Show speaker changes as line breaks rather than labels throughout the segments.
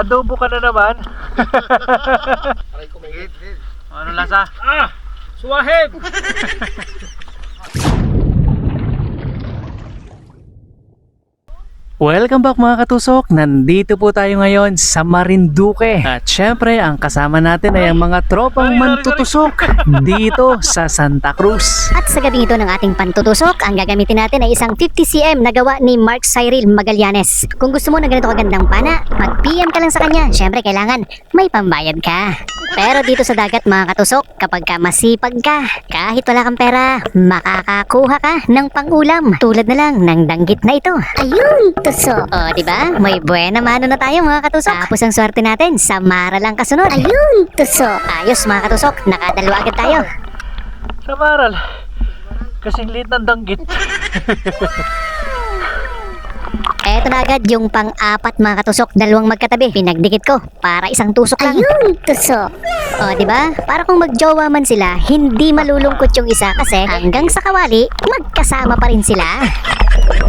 Adobo ka na naman.
Aray ko may hit.
Ano lasa? Suwahib! Welcome back mga katusok. Nandito po tayo ngayon sa Marinduque. At syempre, ang kasama natin ay ang mga tropang mantutusok dito sa Santa Cruz.
At sa gabing ito ng ating pantutusok, ang gagamitin natin ay isang 50cm na gawa ni Mark Cyril Magallanes. Kung gusto mo ng ganito kagandang pana, mag-PM ka lang sa kanya. Syempre, kailangan may pambayad ka. Pero dito sa dagat mga katusok, kapag ka masipag ka, kahit wala kang pera, makakakuha ka ng pangulam. Tulad na lang ng danggit na ito. Ayun, tusok. O, diba? May buena mano na tayo mga katusok. Tapos ang swerte natin, sa Mara lang kasunod. Ayun, tusok. Ayos mga katusok, nakadalawa agad tayo.
Sa maral. Kasing liit ng danggit.
Eto na agad yung pang-apat mga katusok, dalawang magkatabi. Pinagdikit ko para isang tusok lang. Ayun, tusok. O, diba? Para kung magjowa man sila, hindi malulungkot yung isa kasi hanggang sa kawali, magkasama pa rin sila.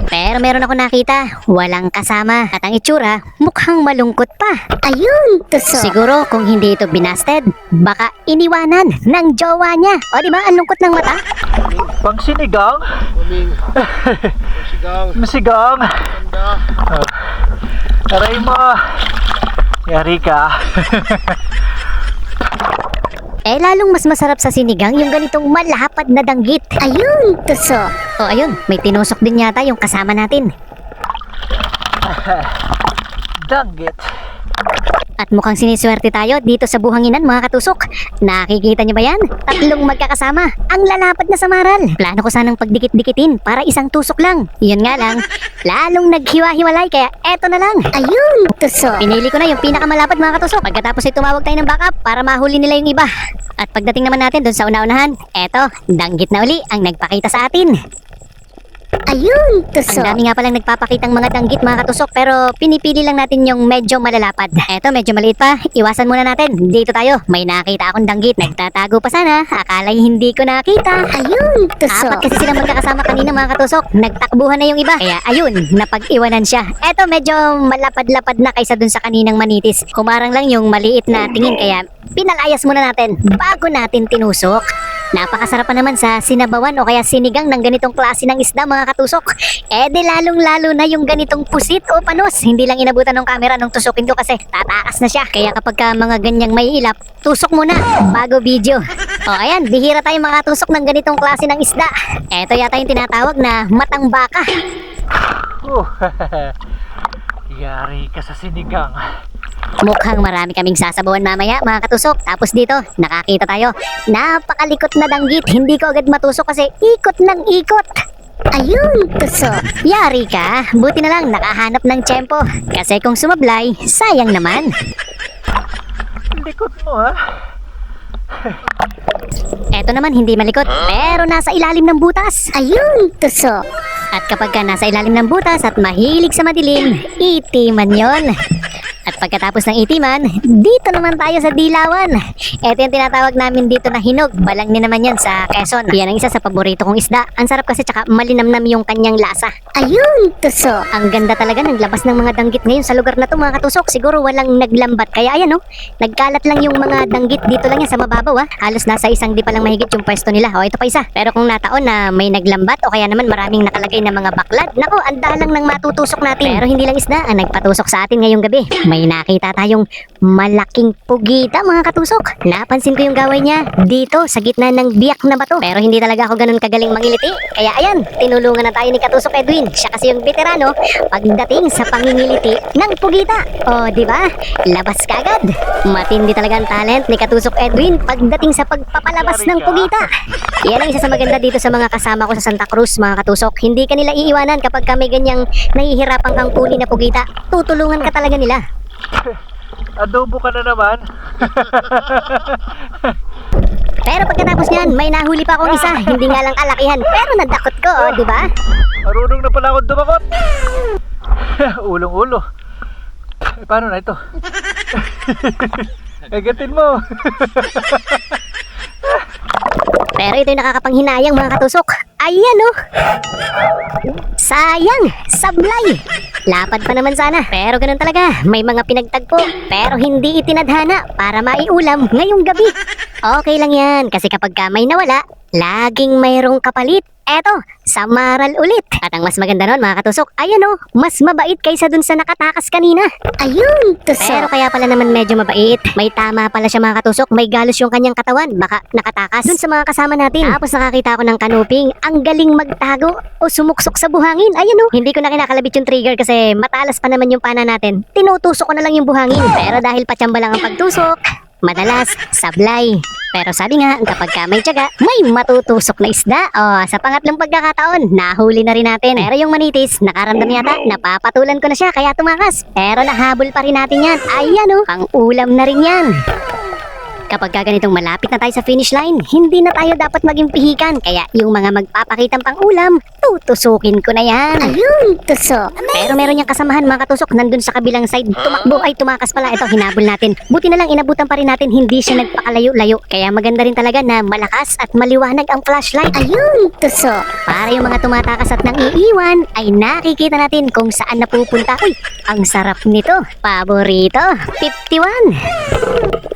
Pero meron ako nakita, walang kasama. At ang itsura, mukhang malungkot pa. Ayun, tusok. Siguro kung hindi ito binasted, baka iniwanan ng jowa niya. O, diba? Ang lungkot ng mata.
Pang sinigang?
Kuming. Sigang.
Masigang?
Ganda.
Aray mo. Yari ka.
Eh lalong mas masarap sa sinigang yung ganitong malapad na danggit. Ayun, tusok. O ayun, may tinusok din yata yung kasama natin.
Danggit.
At mukhang siniswerte tayo dito sa buhanginan mga katusok. Nakikita niyo ba yan? Tatlong magkakasama. Ang lalapad na sa maral. Plano ko sanang pagdikit-dikitin para isang tusok lang. Yun nga lang, lalong naghiwa-hiwalay kaya eto na lang. Ayun, tusok. Pinili ko na yung pinakamalapad mga katusok. Pagkatapos ay tumawag tayo ng backup para mahuli nila yung iba. At pagdating naman natin doon sa una-unahan, eto, danggit na uli ang nagpakita sa atin. Ayun, tusok. Ang dami nga palang nagpapakitang mga danggit mga katusok pero pinipili lang natin yung medyo malalapad. Eto, medyo maliit pa. Iwasan muna natin. Dito tayo. May nakita akong danggit. Nagtatago pa sana. Akala'y hindi ko nakita. Ayun, tusok. Apat kasi silang magkakasama kanina mga katusok. Nagtakbuhan na yung iba. Kaya ayun, napag-iwanan siya. Eto, medyo malapad-lapad na kaysa dun sa kaninang manitis. Kumarang lang yung maliit na tingin kaya pinalayas muna natin bago natin tinusok. Napakasarap pa naman sa sinabawan o kaya sinigang ng ganitong klase ng isda mga katusok. Eh di lalong-lalo na yung ganitong pusit o panos. Hindi lang inabutan ng camera nung tusukin ko kasi tataas na siya. Kaya kapag ka mga ganyang may ilap, tusok muna bago video. O ayan, bihira tayo makatusok ng ganitong klase ng isda. Eto yata yung tinatawag na matang baka.
Yari ka sa sinigang.
Mukhang marami kaming sasabawan mamaya mga katusok. Tapos dito, nakakita tayo. Napakalikot na danggit. Hindi ko agad matusok kasi ikot ng ikot. Ayun, tusok. Yari ka. Buti na lang nakahanap ng tiyempo. Kasi kung sumablay, sayang naman.
Likot mo ha.
Eto naman hindi malikot, pero nasa ilalim ng butas. Ayun, tusok. At kapag ka nasa ilalim ng butas at mahilig sa madilim, itiman yon. At pagkatapos ng itiman, dito naman tayo sa dilawan. Ito yung tinatawag namin dito na hinog. Balang ni naman yan sa Quezon. Yan ang isa sa paborito kong isda. Ang sarap kasi tsaka malinamnam yung kanyang lasa. Ayun, tusok. Ang ganda talaga ng labas ng mga danggit ngayon sa lugar na to mga katusok. Siguro walang naglambat. Kaya ayan nagkalat lang yung mga danggit dito lang yan sa mababaw Halos nasa isang di pa lang mahigit yung pwesto nila. O ito pa isa. Pero kung nataon na may naglambat o kaya naman maraming nakalagay na mga baklad, nako, andalang ng matutusok natin. Pero hindi lang isda ang nagpatusok sa atin ngayong gabi. May nakita tayong malaking pugita mga katusok. Napansin ko yung gaway niya dito sa gitna ng biyak na bato. Pero hindi talaga ako ganun kagaling mangiliti. Kaya ayan, tinulungan na tayo ni Katusok Edwin. Siya kasi yung veterano pagdating sa pangingiliti ng pugita. O diba? Labas kagad. Matindi talaga ang talent ni Katusok Edwin pagdating sa pagpapalabas ng pugita. Yan ang isa sa maganda dito sa mga kasama ko sa Santa Cruz mga katusok. Hindi ka nila iiwanan kapag may ganyang nahihirapan kang kunin na pugita. Tutulungan ka talaga nila.
Adobo ka na naman.
Pero pagkatapos niyan, may nahuli pa akong isa. Hindi nga lang kalakihan, pero nadakot ko, di ba?
Marunong na pala akong dumakot. Ulong-ulo. Paano na ito? Agatin mo.
Pero ito'y nakakapanghinayang mga katusok. Ayan oh. Sayang, sablay. Lapad pa naman sana. Pero ganun talaga, may mga pinagtagpo. Pero hindi itinadhana para maiulam ngayong gabi. Okay lang yan, kasi kapag ka may nawala, laging mayroong kapalit. Eto, samaral ulit. At ang mas maganda nun mga katusok, ayan oh, mas mabait kaysa dun sa nakatakas kanina. Ayun, tusok. Pero kaya pala naman medyo mabait. May tama pala siya mga katusok, may galos yung kanyang katawan. Baka nakatakas dun sa mga kasama natin. Tapos nakakita ako ng kanuping, ang galing magtago o sumuksok sa buhangin. Ayan oh, hindi ko na kinakalabit yung trigger kasi matalas pa naman yung pana natin. Tinutusok ko na lang yung buhangin. Pero dahil patsamba lang ang pagtusok, madalas, sablay. Pero sabi nga, kapag ka may tiyaga, may matutusok na isda. O, sa pangatlong pagkakataon, nahuli na rin natin. Pero yung manitis, nakaramdam yata, napapatulan ko na siya, kaya tumakas. Pero nahabol pa rin natin yan. Ayan o, pang ulam na rin yan. Kapag ka ganitong malapit na tayo sa finish line, hindi na tayo dapat maging pihikan. Kaya yung mga magpapakitang pang-ulam, tutusukin ko na yan. Ayun, tusok. Pero meron niyang kasamahan mga katusok, nandun sa kabilang side. Tumakbo ay tumakas pala. Ito, hinabol natin. Buti na lang inabutan pa rin natin, hindi siya nagpakalayo-layo. Kaya maganda rin talaga na malakas at maliwanag ang flashlight. Ayun, tusok. Para yung mga tumatakas at nang iiwan, ay nakikita natin kung saan napupunta. Uy, ang sarap nito. Paborito. 51.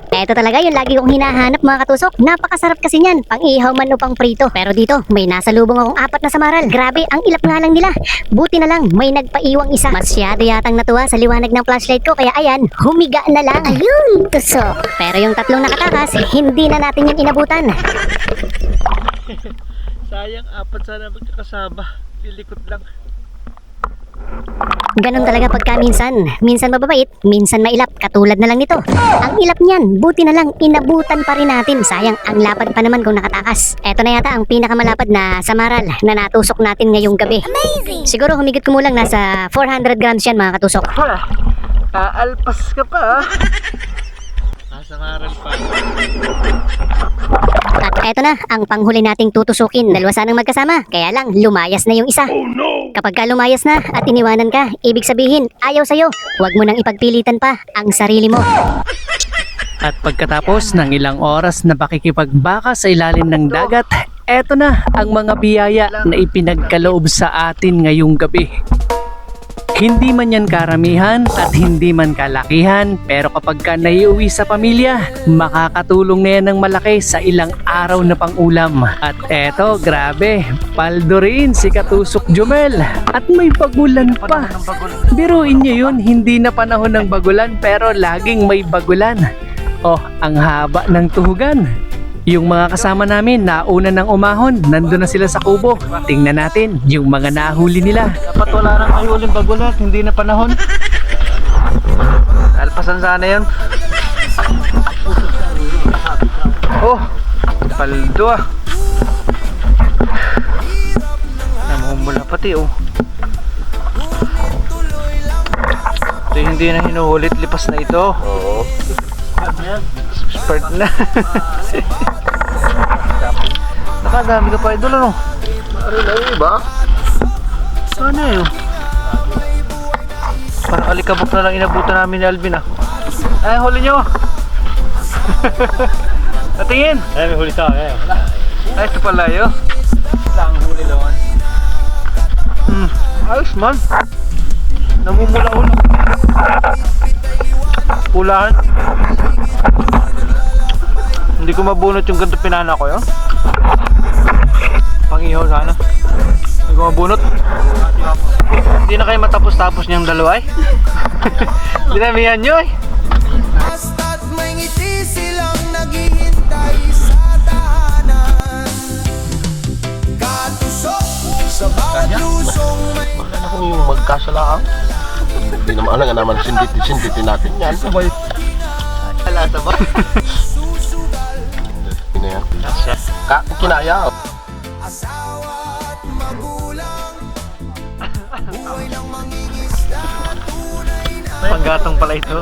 Ito talaga yung lagi kong hinahanap mga katusok. Napakasarap kasi niyan, pang ihaw man o pang prito. Pero dito, may nasa lubong akong 4 na samaral. Grabe, ang ilap nga lang nila. Buti na lang, may nagpaiwang isa. Masyado yatang natuwa sa liwanag ng flashlight ko. Kaya ayan, humiga na lang. Ayun, tusok. Pero yung 3 nakatakas, hindi na natin yan inabutan.
Sayang, 4 sana magkakasama. Lilikot lang.
Ganon talaga pagka minsan mababait, minsan mailap, katulad na lang nito. Ang ilap niyan, buti na lang inabutan pa rin natin. Sayang, ang lapad pa naman kung nakatakas. Eto na yata ang pinakamalapad na samaral na natusok natin ngayong gabi. Amazing! Siguro humigit kumulang nasa 400 grams yan mga katusok.
Aalpas ka pa. Samaral pa.
At eto na, ang panghuli nating tutusukin. 2 sanang magkasama, kaya lang lumayas na yung isa. Kapag ka lumayas na at iniwanan ka, ibig sabihin, ayaw sa'yo. Huwag mo nang ipagpilitan pa ang sarili mo.
At pagkatapos ng ilang oras na pakikipagbaka sa ilalim ng dagat, eto na ang mga biyaya na ipinagkaloob sa atin ngayong gabi. Hindi man yan karamihan at hindi man kalakihan, pero kapag ka naiuwi sa pamilya, makakatulong na yan ng malaki sa ilang araw na pang-ulam. At eto, grabe, paldo rin si Katusok Jomel. At may bagulan pa. Biruin niyo yun, hindi na panahon ng bagulan pero laging may bagulan. Oh, ang haba ng tuhugan. Yung mga kasama namin nauna ng umahon, nandun na sila sa kubo. Tingnan natin yung mga nahuli nila.
Dapat wala nang ayuling bagulat, hindi na panahon. Alpasan sana yun. Oh, paldo ah. Namumula pati oh. Ito yung hindi na hinuhulit, lipas na ito. Oo. Expert na. Nakadami ka pa idol ano? Ano na yun ba? Ano yun? Parang alikabok na lang inabutan namin ni Alvin ah. Ay, huli nyo! Natingin! Ay, may huli sa akin. Ay, ito pala yun. Lang huli doon. Ayos man. Namumula-ula. Pulahan. Hindi ko mabunot yung ganito pinana ko yun. Pang-ihaw sana. Hindi ko mabunot. Hindi na kayo matapos-tapos niyang dalawa eh. Dinamihan nyo eh.
Basta't may ngiti silang naghihintay sa tahanan. Katusok sa bawat lusong may
Wala na kung magkasalaang.
Hindi naman nga naman sinditin natin yan.
Sabay. Wala sa ba?
Hindi yan. Kinaya.
asawa at magulang. Buhay ng mangingisda, tunay na
Panggatong pala ito.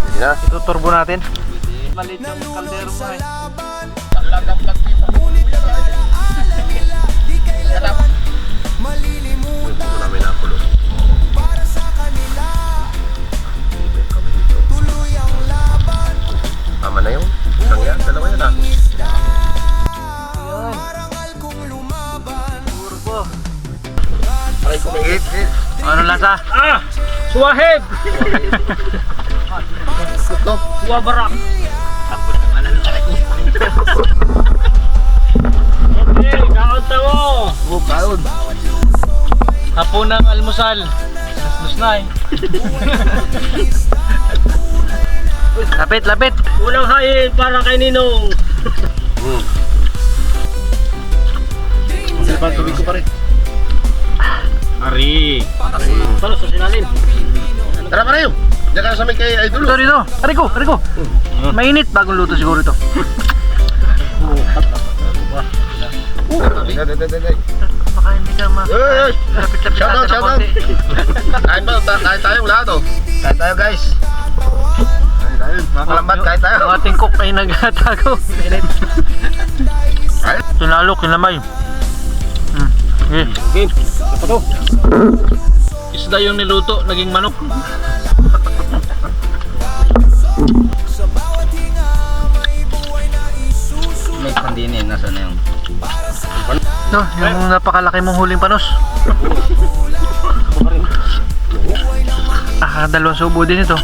Hindi na.
Ito turbo natin. Malit yung kaldero mo eh.
laban. Ngunit alaala nila, di kailanman malilimutan.
Namin nakulong.
Para sa kanila, tuloy ang laban.
Tama na yun.
sa Suwahib. Suwabarak. Okay, kaunta mo.
Oh, kaon.
Hapunang almusal. Nas na eh. Lapit, lapit. Unang hain para kay Ninong.
Hindi pa tubig ko pa rin.
Ari. Paano sa sinalim?
Tara pa rin. Diyan ka sa may kay Idol.
Ito dito. Ariko. Mainit. Bagong luto siguro ito. Baka hindi ka
Hey!
lapit-lapit
Shout out,
natin ng
shout out.
konti.
Kain tayong lahat oh. Kain tayo guys. Kain tayo. Mga kalambat, kain tayo.
Ang ating cook ay nagtatago. Sinalok, kinamay. Okay. Isda yung niluto, naging manok.
Sa bawat hinga may buhay na isusunod.
May pandinin, nasa na yung
No, yung napakalaki mong huling panos. Dalawang subo din ito.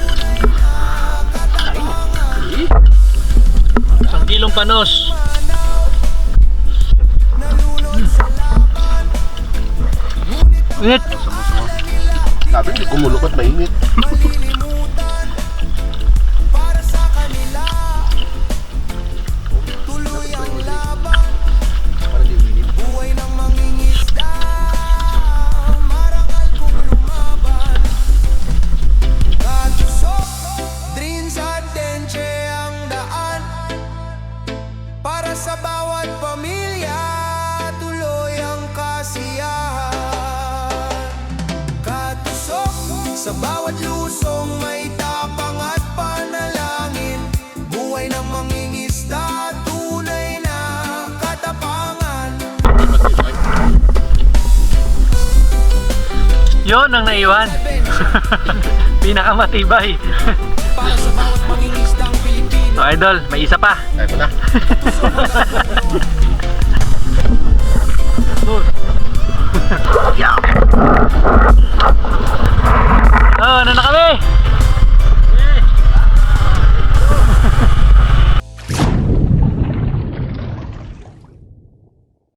1 kilong panos. Init.
Sabi hindi kumulukot mainit.
Para sa kanila tuloy ang laban. Buhay ng mangingisda, marangal kung lumaban. Katusok, dreams at denche ang daan. Para sa bawat pamilya, tuloy ang kasiyahan. Katusok, sa bawat lusong may tapang at panalangin. Buhay ng mangingisda, tunay na katapangan.
Yon ang naiwan. Pinakamatibay.
Para sa bawat mangingisdang Pilipino.
So, idol, may isa pa.
Ito na.
Yeah.